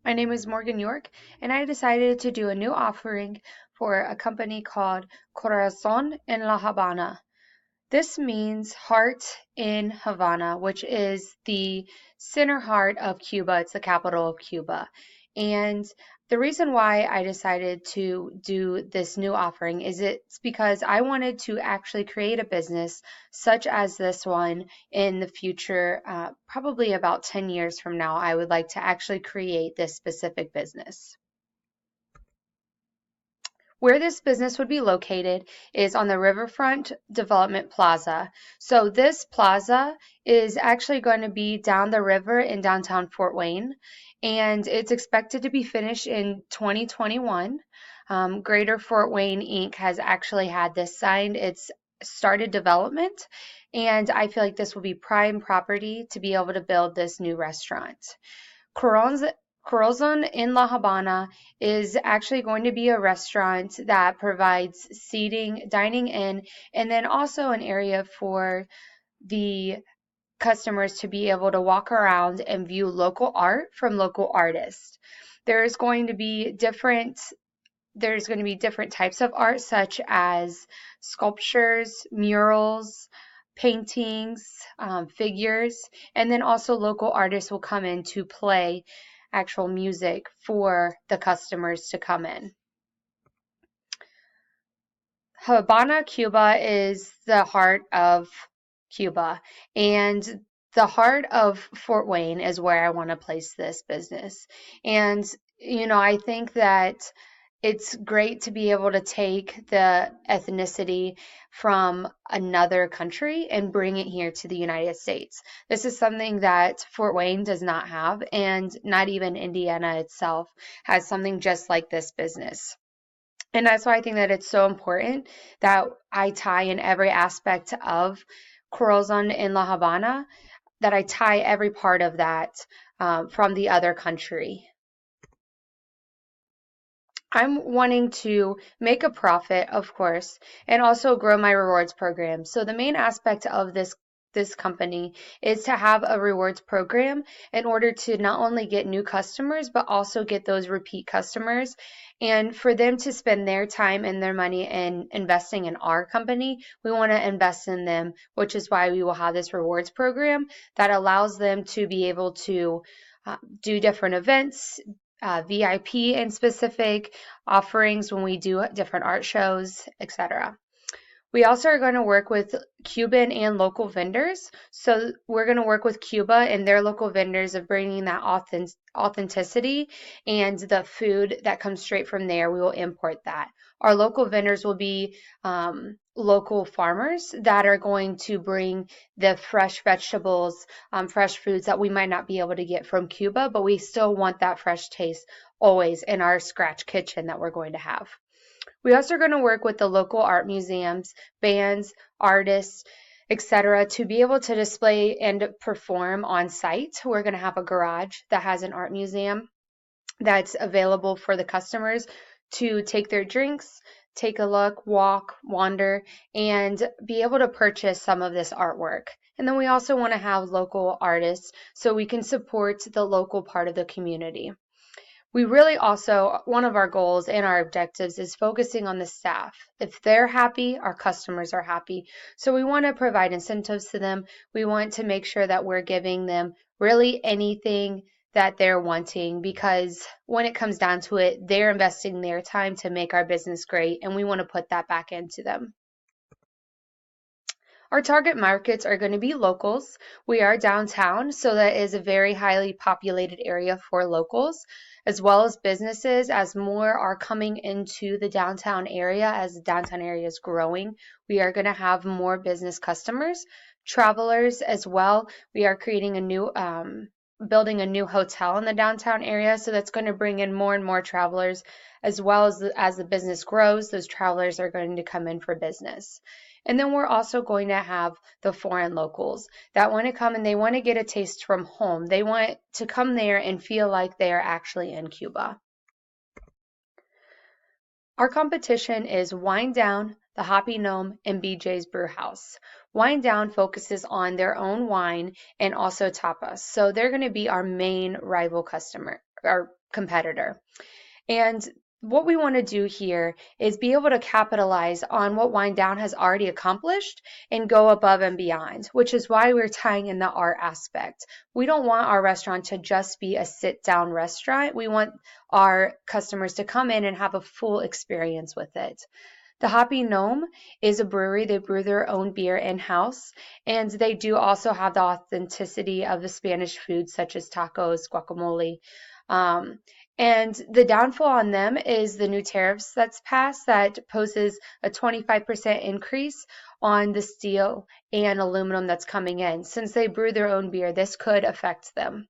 My name is Morgan York, and I decided to do a new offering for a company called Corazón en la Habana. This means heart in Havana, which is the center heart of Cuba. It's the capital of Cuba. And the reason why I decided to do this new offering is it's because I wanted to actually create a business such as this one in the future, probably about 10 years from now. I would like to actually create this specific business. Where this business would be located is on the Riverfront Development Plaza. So this plaza is actually going to be down the river in downtown Fort Wayne, and it's expected to be finished in 2021. Greater Fort Wayne Inc. has actually had this signed. It's started development, and I feel like this will be prime property to be able to build this new restaurant. Corazon in La Habana is actually going to be a restaurant that provides seating, dining in, and then also an area for the customers to be able to walk around and view local art from local artists. There's going to be different there's going to be different types of art such as sculptures, murals, paintings, figures, and then also local artists will come in to play actual music for the customers to come in. Habana, Cuba is the heart of Cuba, and the heart of Fort Wayne is where I want to place this business. And, I think that it's great to be able to take the ethnicity from another country and bring it here to the United States. This is something that Fort Wayne does not have, and not even Indiana itself has something just like this business. And that's why I think that it's so important that I tie in every aspect of Corazon in La Habana, that I tie every part of that from the other country. I'm wanting to make a profit, of course, and also grow my rewards program. So the main aspect of this company is to have a rewards program in order to not only get new customers but also get those repeat customers, and for them to spend their time and their money in investing in our company. We want to invest in them, which is why we will have this rewards program that allows them to be able to do different events, VIP and specific offerings when we do different art shows, etc. We also are going to work with Cuban and local vendors. So we're going to work with Cuba and their local vendors of bringing that authenticity, and the food that comes straight from there, we will import that. Our local vendors will be local farmers that are going to bring the fresh vegetables, fresh foods that we might not be able to get from Cuba, but we still want that fresh taste always in our scratch kitchen that we're going to have. We also are going to work with the local art museums, bands, artists, etc., to be able to display and perform on site. We're going to have a garage that has an art museum that's available for the customers to take their drinks, take a look, walk, wander, and be able to purchase some of this artwork. And then we also want to have local artists so we can support the local part of the community. We really also, one of our goals and our objectives is focusing on the staff. If they're happy, our customers are happy. So we want to provide incentives to them. We want to make sure that we're giving them really anything that they're wanting, because when it comes down to it, they're investing their time to make our business great, and we want to put that back into them. Our target markets are going to be locals. We are downtown, so that is a very highly populated area for locals, as well as businesses. As more are coming into the downtown area, as the downtown area is growing, we are going to have more business customers, travelers as well. We are creating building a new hotel in the downtown area, so that's going to bring in more and more travelers, as well as the business grows, those travelers are going to come in for business. And then we're also going to have the foreign locals that want to come and they want to get a taste from home. They want to come there and feel like they are actually in Cuba. Our competition is Wine Down, the Hoppy Gnome, and BJ's Brew House. Wine Down focuses on their own wine and also tapas. So they're going to be our main rival customer our competitor. And what we want to do here is be able to capitalize on what Wind Down has already accomplished and go above and beyond, which is why we're tying in the art aspect. We don't want our restaurant to just be a sit down restaurant. We want our customers to come in and have a full experience with it. The Hoppy Gnome is a brewery. They brew their own beer in-house, and they do also have the authenticity of the Spanish foods such as tacos, guacamole. Um, and the downfall on them is the new tariffs that's passed that poses a 25% increase on the steel and aluminum that's coming in. Since they brew their own beer, this could affect them.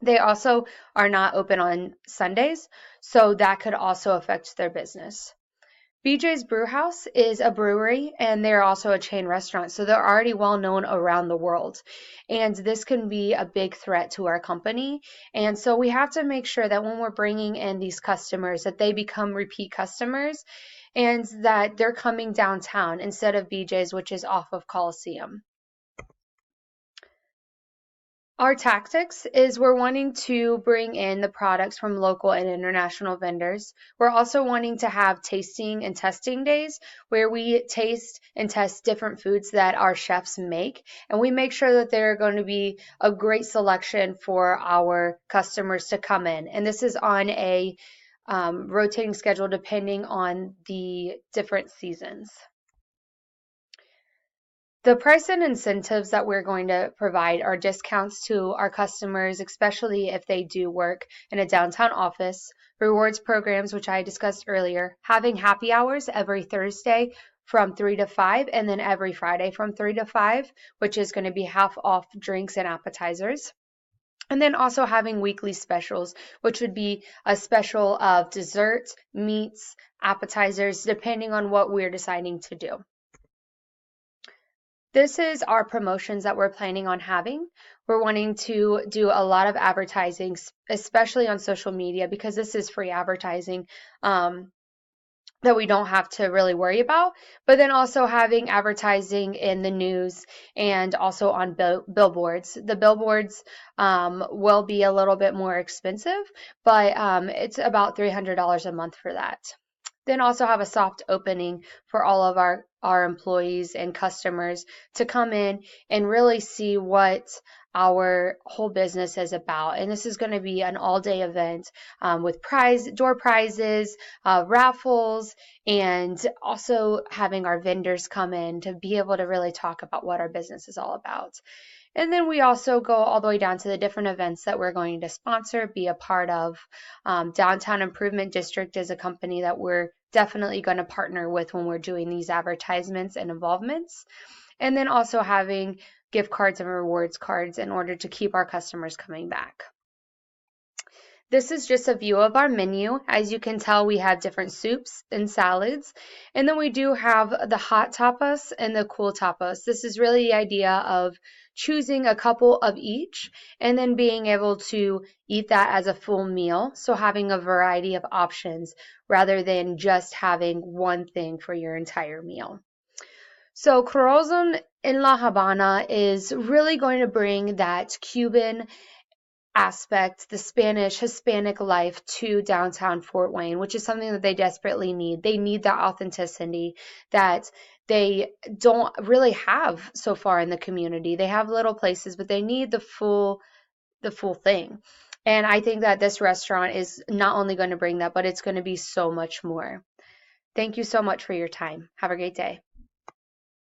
They also are not open on Sundays, so that could also affect their business. BJ's Brewhouse is a brewery and they're also a chain restaurant, so they're already well known around the world. And this can be a big threat to our company. And so we have to make sure that when we're bringing in these customers, that they become repeat customers and that they're coming downtown instead of BJ's, which is off of Coliseum. Our tactics is we're wanting to bring in the products from local and international vendors. We're also wanting to have tasting and testing days where we taste and test different foods that our chefs make, and we make sure that they're going to be a great selection for our customers to come in. And this is on a rotating schedule depending on the different seasons. The price and incentives that we're going to provide are discounts to our customers, especially if they do work in a downtown office, rewards programs, which I discussed earlier, having happy hours every Thursday from 3 to 5, and then every Friday from 3 to 5, which is going to be half off drinks and appetizers. And then also having weekly specials, which would be a special of desserts, meats, appetizers, depending on what we're deciding to do. This is our promotions that we're planning on having. We're wanting to do a lot of advertising, especially on social media, because this is free advertising that we don't have to really worry about. But then also having advertising in the news and also on billboards. The billboards will be a little bit more expensive, but it's about $300 a month for that. Then also have a soft opening for all of our employees and customers to come in and really see what our whole business is about. And this is going to be an all-day event with door prizes, raffles, and also having our vendors come in to be able to really talk about what our business is all about. And then we also go all the way down to the different events that we're going to sponsor, be a part of. Downtown Improvement District is a company that we're definitely going to partner with when we're doing these advertisements and involvements. And then also having gift cards and rewards cards in order to keep our customers coming back. This is just a view of our menu. As you can tell, we have different soups and salads. And then we do have the hot tapas and the cool tapas. This is really the idea of choosing a couple of each and then being able to eat that as a full meal. So having a variety of options rather than just having one thing for your entire meal. So Corazón in La Habana is really going to bring that Cuban aspect, the Spanish, Hispanic life to downtown Fort Wayne, which is something that they desperately need. They need that authenticity that they don't really have so far in the community. They have little places, but they need the full thing. And I think that this restaurant is not only going to bring that, but it's going to be so much more. Thank you so much for your time. Have a great day.